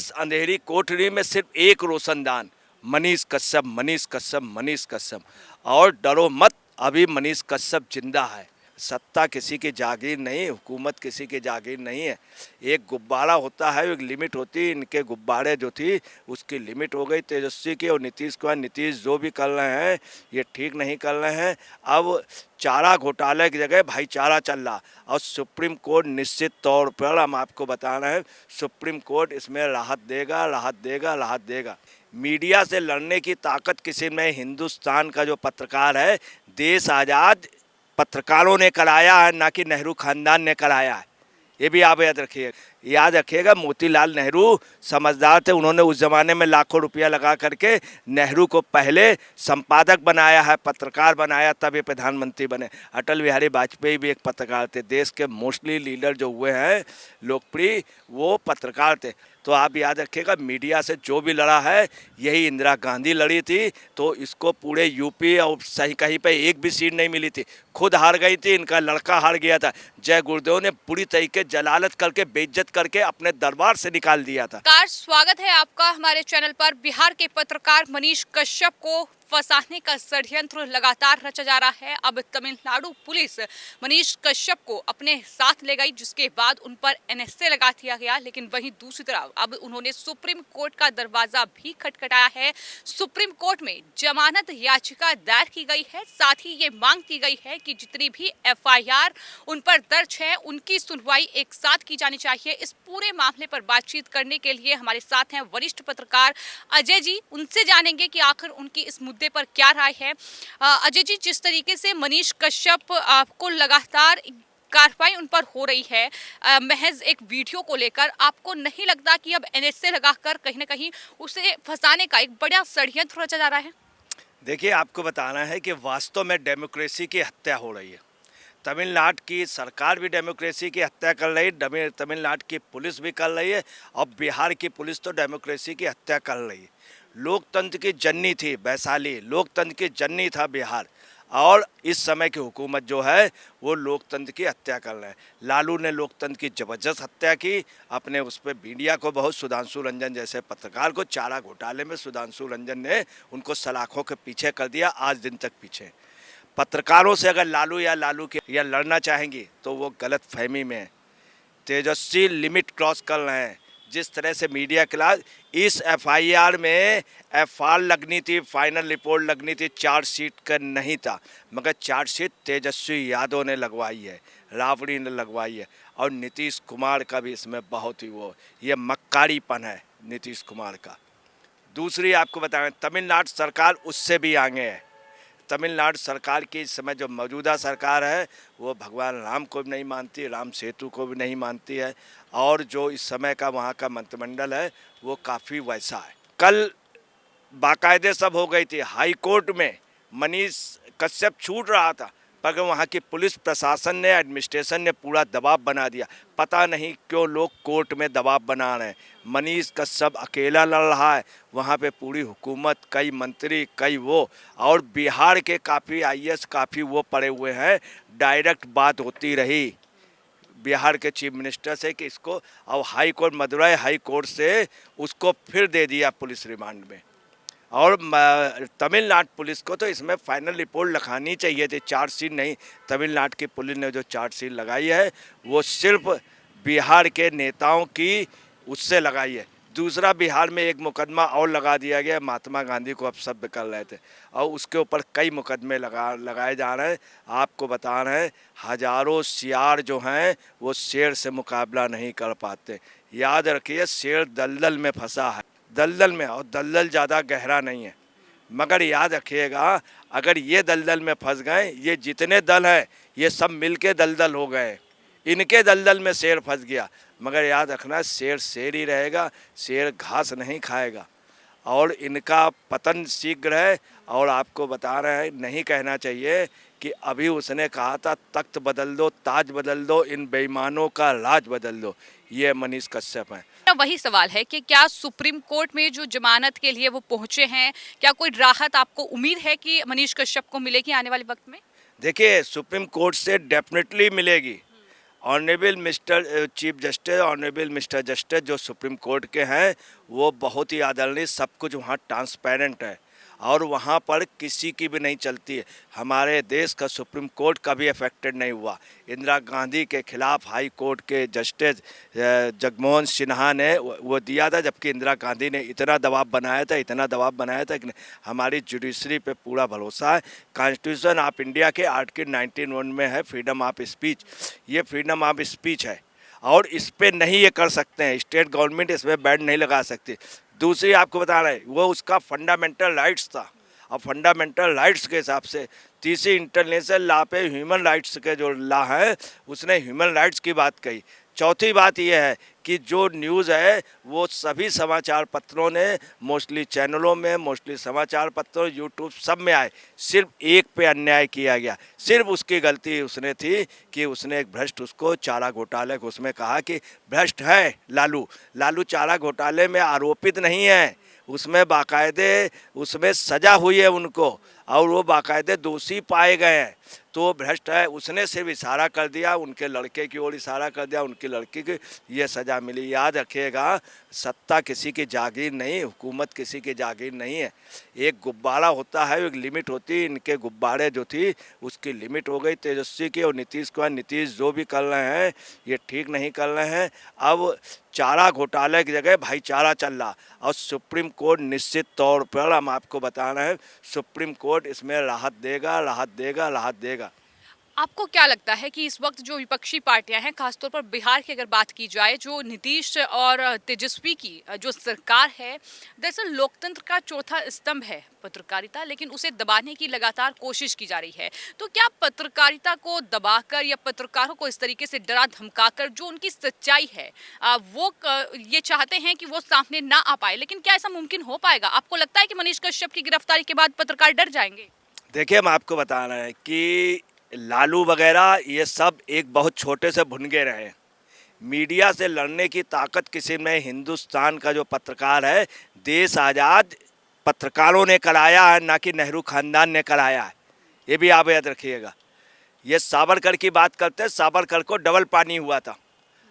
इस अंधेरी कोठरी में सिर्फ एक रोशनदान, मनीष कश्यप, मनीष कश्यप, मनीष कश्यप। और डरो मत, अभी मनीष कश्यप जिंदा है। सत्ता किसी की जागीर नहीं, हुकूमत किसी की जागीर नहीं है। एक गुब्बारा होता है, एक लिमिट होती है। इनके गुब्बारे जो थी उसकी लिमिट हो गई तेजस्वी की और नीतीश कुमार। नीतीश जो भी कर रहे हैं ये ठीक नहीं कर रहे हैं। अब चारा घोटाले की जगह भाईचारा चल रहा और सुप्रीम कोर्ट निश्चित तौर पर हम आपको बता रहे हैं सुप्रीम कोर्ट इसमें राहत देगा, राहत देगा, राहत देगा। मीडिया से लड़ने की ताकत किसी में, हिंदुस्तान का जो पत्रकार है, देश आज़ाद पत्रकारों ने कराया है, ना कि नेहरू खानदान ने कराया है। ये भी आप याद रखिएगा। मोतीलाल नेहरू समझदार थे, उन्होंने उस ज़माने में लाखों रुपया लगा करके नेहरू को पहले संपादक बनाया है, पत्रकार बनाया, तब ये प्रधानमंत्री बने। अटल बिहारी वाजपेयी भी एक पत्रकार थे। देश के मोस्टली लीडर जो हुए हैं लोकप्रिय, वो पत्रकार थे। तो आप याद रखिएगा, मीडिया से जो भी लड़ा है, यही इंदिरा गांधी लड़ी थी। तो इसको पूरे यूपी और सही कहीं पे एक भी सीट नहीं मिली थी, खुद हार गई थी, इनका लड़का हार गया था। जय गुरुदेव ने पूरी तरीके जलालत करके, बेइज्जत करके अपने दरबार से निकाल दिया था। स्वागत है आपका हमारे चैनल पर। बिहार के पत्रकार मनीष कश्यप को फंसाने का षड्यंत्र लगातार रचा जा रहा है। अब तमिलनाडु पुलिस मनीष कश्यप को अपने साथ ले गई, जिसके बाद उन पर एनएसए लगा दिया गया। लेकिन वहीं दूसरी तरफ अब उन्होंने सुप्रीम कोर्ट का दरवाजा भी खटखटाया है। सुप्रीम कोर्ट में जमानत याचिका दायर की गई है। साथ ही ये मांग की गई है कि जितनी भी एफआईआर उन पर दर्ज है, उनकी सुनवाई एक साथ की जानी चाहिए। इस पूरे मामले पर बातचीत करने के लिए हमारे साथ हैं वरिष्ठ पत्रकार अजय जी। उनसे जानेंगे कि आखिर उनकी इस मुद्दे पर क्या राय है। अजय जी, जिस तरीके से मनीष कश्यप को लगातार कार्रवाई उन पर हो रही है महज एक वीडियो को लेकर, आपको नहीं लगता कि अब एनएसए लगाकर कहीं ना कहीं उसे फंसाने का एक बड़ा षड्यंत्र रचा जा रहा है? देखिए, आपको बताना है कि वास्तव में डेमोक्रेसी की हत्या हो रही है। तमिलनाडु की सरकार भी डेमोक्रेसी की हत्या कर रही है, तमिलनाडु की पुलिस भी कर रही है और बिहार की पुलिस तो डेमोक्रेसी की हत्या कर रही है। लोकतंत्र की जननी थी वैशाली, लोकतंत्र की जननी था बिहार, और इस समय की हुकूमत जो है वो लोकतंत्र की हत्या कर रहे हैं। लालू ने लोकतंत्र की ज़बरदस्त हत्या की, अपने उस पर मीडिया को बहुत, सुधांशु रंजन जैसे पत्रकार को चारा घोटाले में सुधांशु रंजन ने उनको सलाखों के पीछे कर दिया, आज दिन तक पीछे। पत्रकारों से अगर लालू या लड़ना चाहेंगी तो वो गलत फहमी में है। तेजस्वी लिमिट क्रॉस कर रहे हैं। जिस तरह से मीडिया क्लास, इस एफआईआर में एफआर लगनी थी, फाइनल रिपोर्ट लगनी थी, चार्जशीट का नहीं था, मगर चार्जशीट तेजस्वी यादव ने लगवाई है, राबड़ी ने लगवाई है। और नीतीश कुमार का भी इसमें बहुत ही ये मक्कारीपन है नीतीश कुमार का। दूसरी आपको बताएं, तमिलनाडु सरकार उससे भी आगे है। तमिलनाडु सरकार की इस समय जो मौजूदा सरकार है वो भगवान राम को भी नहीं मानती, राम सेतु को भी नहीं मानती है, और जो इस समय का वहाँ का मंत्रिमंडल है वो काफ़ी वैसा है। कल बाकायदे सब हो गई थी हाई कोर्ट में, मनीष कश्यप छूट रहा था, पर वहाँ की पुलिस प्रशासन ने, एडमिनिस्ट्रेशन ने पूरा दबाव बना दिया। पता नहीं क्यों लोग कोर्ट में दबाव बना रहे हैं। मनीष कश्यप अकेला लड़ रहा है, वहाँ पे पूरी हुकूमत, कई मंत्री, कई वो, और बिहार के काफ़ी आईएएस काफ़ी वो पड़े हुए हैं। डायरेक्ट बात होती रही बिहार के चीफ मिनिस्टर से कि इसको, और high court, Madurai high court से उसको फिर दे दिया पुलिस रिमांड में। और तमिलनाडु पुलिस को तो इसमें फाइनल रिपोर्ट लिखानी चाहिए थी, चार्जशीट नहीं। तमिलनाडु की पुलिस ने जो चार्जशीट लगाई है वो सिर्फ बिहार के नेताओं की उससे लगाई है। दूसरा, बिहार में एक मुकदमा और लगा दिया गया, महात्मा गांधी को अपशब्द कर रहे थे, और उसके ऊपर कई मुकदमे लगाए जा रहे हैं। आपको बता रहे हैं, हजारों सियार जो हैं वो शेर से मुकाबला नहीं कर पाते। याद रखिए, शेर दलदल में फंसा है, दलदल में, और दलदल ज़्यादा गहरा नहीं है। मगर याद रखिएगा, अगर ये दलदल में फंस गए, ये जितने दल हैं ये सब मिलके दलदल हो गए, इनके दलदल में शेर फंस गया। मगर याद रखना, शेर शेर ही रहेगा, शेर घास नहीं खाएगा, और इनका पतन शीघ्र है। और आपको बता रहे हैं, नहीं कहना चाहिए कि अभी उसने कहा था तख्त बदल दो, ताज बदल दो, इन बेईमानों का राज बदल दो। ये मनीष कश्यप हैं। वही सवाल है कि क्या सुप्रीम कोर्ट में जो जमानत के लिए वो पहुंचे हैं, क्या कोई राहत आपको उम्मीद है कि मनीष कश्यप को मिलेगी आने वाले वक्त में? देखिए, सुप्रीम कोर्ट से डेफिनेटली मिलेगी। Honourable mister chief justice, honourable mister justice जो सुप्रीम कोर्ट के हैं, वो बहुत ही आदरणीय, सब कुछ वहाँ ट्रांसपेरेंट है और वहाँ पर किसी की भी नहीं चलती है। हमारे देश का सुप्रीम कोर्ट कभी अफेक्टेड नहीं हुआ। इंदिरा गांधी के खिलाफ हाई कोर्ट के जस्टिस जगमोहन सिन्हा ने वो दिया था, जबकि इंदिरा गांधी ने इतना दबाव बनाया था, इतना दबाव बनाया था कि हमारी जुडिशरी पे पूरा भरोसा है। कॉन्स्टिट्यूशन ऑफ इंडिया के आर्टिकल 91 में है फ्रीडम ऑफ स्पीच, ये फ्रीडम ऑफ स्पीच है और इस पे नहीं ये कर सकते हैं, स्टेट गवर्नमेंट इसमें बैन नहीं लगा सकती। दूसरी आपको बता रहे हैं, वो उसका फंडामेंटल राइट्स था और फंडामेंटल राइट्स के हिसाब से। तीसरी इंटरनेशनल लॉ पे ह्यूमन राइट्स के जो लॉ है उसने ह्यूमन राइट्स की बात कही। चौथी बात यह है कि जो न्यूज़ है वो सभी समाचार पत्रों ने, मोस्टली चैनलों में, मोस्टली समाचार पत्रों, यूट्यूब सब में आए, सिर्फ एक पे अन्याय किया गया। सिर्फ उसकी गलती उसने थी कि उसने एक भ्रष्ट उसको चारा घोटाले को उसमें कहा कि भ्रष्ट है लालू। लालू चारा घोटाले में आरोपित नहीं है, उसमें बाकायदे उसमें सज़ा हुई है उनको और वो बाकायदे दोषी पाए गए हैं। तो वो भ्रष्ट है, उसने सिर्फ इशारा कर दिया, उनके लड़के की ओर इशारा कर दिया, उनकी लड़की की ये सज़ा मिली। याद रखिएगा, सत्ता किसी की जागीर नहीं, हुकूमत किसी की जागीर नहीं है। एक गुब्बारा होता है, एक लिमिट होती है। इनके गुब्बारे जो थी उसकी लिमिट हो गई तेजस्वी की और नीतीश कुमार। नीतीश जो भी कर रहे हैं ये ठीक नहीं कर रहे हैं। अब चारा घोटाले की जगह भाईचारा चल रहा और सुप्रीम कोर्ट निश्चित तौर पर, हम आपको बता रहे हैं, सुप्रीम कोर्ट इसमें राहत देगा, राहत देगा, राहत देगा। आपको क्या लगता है कि इस वक्त जो विपक्षी पार्टियां हैं, खासतौर पर बिहार की अगर बात की जाए, जो नीतीश और तेजस्वी की जो सरकार है, दरअसल लोकतंत्र का चौथा स्तंभ है पत्रकारिता, लेकिन उसे दबाने की लगातार कोशिश की जा रही है। तो क्या पत्रकारिता को दबाकर या पत्रकारों को इस तरीके से डरा धमकाकर जो उनकी सच्चाई है ये चाहते हैं कि वो सामने ना आ पाए, लेकिन क्या ऐसा मुमकिन हो पाएगा? आपको लगता है कि मनीष कश्यप की गिरफ्तारी के बाद पत्रकार डर जाएंगे? देखिए, हम आपको बता रहे हैं कि लालू वगैरह ये सब एक बहुत छोटे से भुनगे रहे। मीडिया से लड़ने की ताकत किसी में, हिंदुस्तान का जो पत्रकार है, देश आज़ाद पत्रकारों ने कराया है, ना कि नेहरू खानदान ने कराया है। ये भी आप याद रखिएगा। ये सावरकर की बात करते हैं, सावरकर को डबल पानी हुआ था,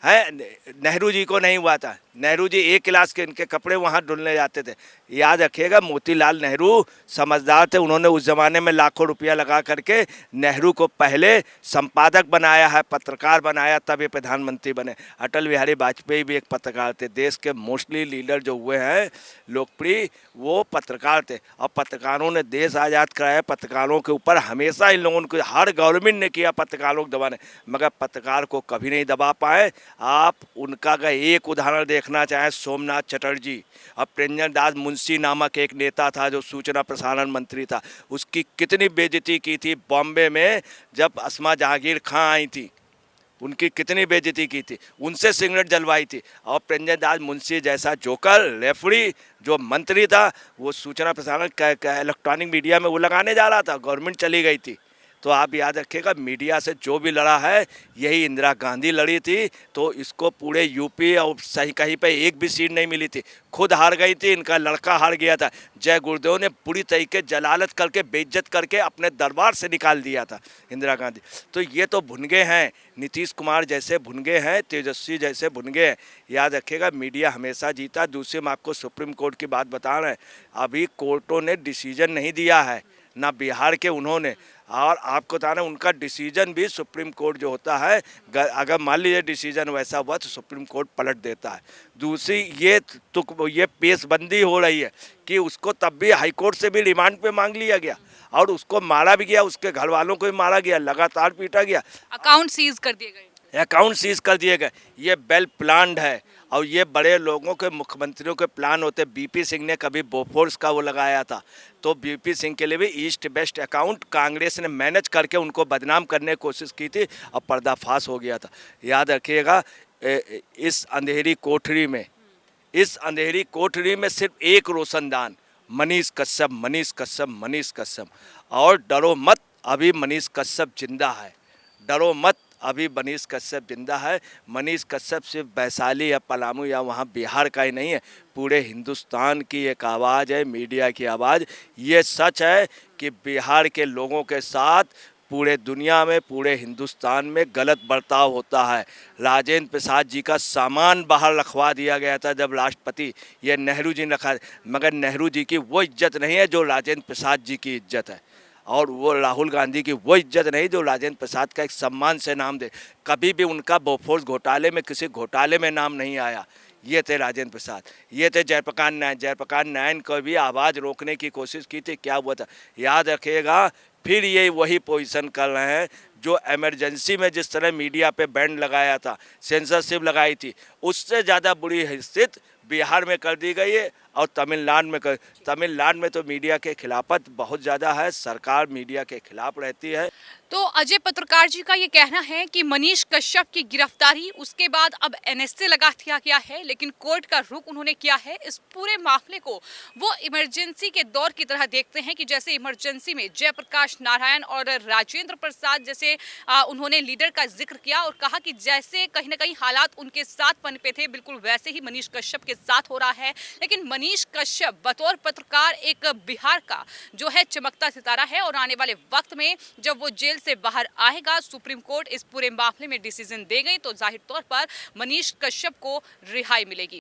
है, नेहरू जी को नहीं हुआ था। नेहरू जी एक क्लास के इनके कपड़े वहाँ धुलने जाते थे। याद रखिएगा, मोतीलाल नेहरू समझदार थे, उन्होंने उस ज़माने में लाखों रुपया लगा करके नेहरू को पहले संपादक बनाया है, पत्रकार बनाया, तब ये प्रधानमंत्री बने। अटल बिहारी वाजपेयी भी एक पत्रकार थे। देश के मोस्टली लीडर जो हुए हैं लोकप्रिय, वो पत्रकार थे और पत्रकारों ने देश आज़ाद कराया। पत्रकारों के ऊपर हमेशा इन लोगों को, हर गवर्नमेंट ने किया पत्रकारों को दबाने, मगर पत्रकार को कभी नहीं दबा पाए। आप उनका अगर एक उदाहरण देखना चाहें, सोमनाथ चटर्जी, अब प्रेमचंद दास मुंशी नामक एक नेता था जो सूचना प्रसारण मंत्री था, उसकी कितनी बेइज्जती की थी बॉम्बे में जब अस्मा जहांगीर खां आई थी, उनकी कितनी बेइज्जती की थी, उनसे सिगरेट जलवाई थी। और प्रेमचंद दास मुंशी जैसा जोकर रेफरी जो मंत्री था, वो सूचना प्रसारण इलेक्ट्रॉनिक मीडिया में वो लगाने जा रहा था, गवर्नमेंट चली गई थी। तो आप याद रखिएगा, मीडिया से जो भी लड़ा है, यही इंदिरा गांधी लड़ी थी, तो इसको पूरे यूपी और सही कहीं पे एक भी सीट नहीं मिली थी। खुद हार गई थी, इनका लड़का हार गया था। जय गुरुदेव ने पूरी तरीके जलालत करके, बेइज्जत करके अपने दरबार से निकाल दिया था इंदिरा गांधी। तो ये तो भुनगे हैं, नीतीश कुमार जैसे भुनगे हैं, तेजस्वी जैसे भुनगे हैं। याद रखिएगा, मीडिया हमेशा जीता। दूसरे में आपको सुप्रीम कोर्ट की बात बता रहे हैं, अभी कोर्टों ने डिसीजन नहीं दिया है, ना बिहार के उन्होंने, और आपको बता रहे हैं उनका डिसीजन भी सुप्रीम कोर्ट जो होता है, अगर मान लीजिए डिसीजन वैसा हुआ तो सुप्रीम कोर्ट पलट देता है। दूसरी ये पेशबंदी हो रही है कि उसको तब भी हाई कोर्ट से भी रिमांड पे मांग लिया गया और उसको मारा भी गया, उसके घर वालों को भी मारा गया, लगातार पीटा गया, अकाउंट सीज कर दिए गए, अकाउंट सीज कर दिए गए। ये वेल प्लान्ड है और ये बड़े लोगों के, मुख्यमंत्रियों के प्लान होते। बीपी सिंह ने कभी बोफोर्स का वो लगाया था, तो बीपी सिंह के लिए भी ईस्ट वेस्ट अकाउंट कांग्रेस ने मैनेज करके उनको बदनाम करने की कोशिश की थी और पर्दाफाश हो गया था। याद रखिएगा, इस अंधेरी कोठरी में, इस अंधेरी कोठरी में सिर्फ एक रोशनदान, मनीष कश्यप, मनीष कश्यप, मनीष कश्यप। और डरो मत, अभी मनीष कश्यप जिंदा है, डरो मत, अभी मनीष कश्यप जिंदा है। मनीष कश्यप सिर्फ वैशाली या पलामू या वहाँ बिहार का ही नहीं है, पूरे हिंदुस्तान की एक आवाज़ है, मीडिया की आवाज़। ये सच है कि बिहार के लोगों के साथ पूरे दुनिया में, पूरे हिंदुस्तान में गलत बर्ताव होता है। राजेंद्र प्रसाद जी का सामान बाहर रखवा दिया गया था जब राष्ट्रपति ये नेहरू जी ने रखा, मगर नेहरू जी की वो इज्जत नहीं है जो राजेंद्र प्रसाद जी की इज्जत है, और वो राहुल गांधी की वो इज्जत नहीं जो राजेंद्र प्रसाद का एक सम्मान से नाम दे। कभी भी उनका बोफोर्स घोटाले में किसी घोटाले में नाम नहीं आया। ये थे राजेंद्र प्रसाद, ये थे जयप्रकाश नारायण। जयप्रकाश नारायण को भी आवाज़ रोकने की कोशिश की थी, क्या हुआ था याद रखिएगा। फिर ये वही पोजीशन कर रहे हैं जो इमरजेंसी में जिस तरह मीडिया पे बैन लगाया था, सेंसरशिप लगाई थी, उससे ज़्यादा बुरी हैसियत बिहार में कर दी गई है। और तमिलनाडु में तो मीडिया के खिलाफत बहुत ज़्यादा है, सरकार मीडिया के खिलाफ रहती है। तो अजय पत्रकार जी का ये कहना है कि मनीष कश्यप की गिरफ्तारी उसके बाद अब एनएसए लगा दिया गया है, लेकिन कोर्ट का रुख उन्होंने किया है। इस पूरे मामले को वो इमरजेंसी के दौर की तरह देखते हैं कि जैसे इमरजेंसी में जयप्रकाश नारायण और राजेंद्र प्रसाद जैसे उन्होंने लीडर का जिक्र किया और कहा कि जैसे कहीं ना कहीं हालात उनके साथ पनपे थे, बिल्कुल वैसे ही मनीष कश्यप के साथ हो रहा है। लेकिन मनीष कश्यप बतौर पत्रकार एक बिहार का जो है चमकता सितारा है, और आने वाले वक्त में जब वो जेल से बाहर आएगा, सुप्रीम कोर्ट इस पूरे मामले में डिसीजन दे गई तो जाहिर तौर पर मनीष कश्यप को रिहाई मिलेगी।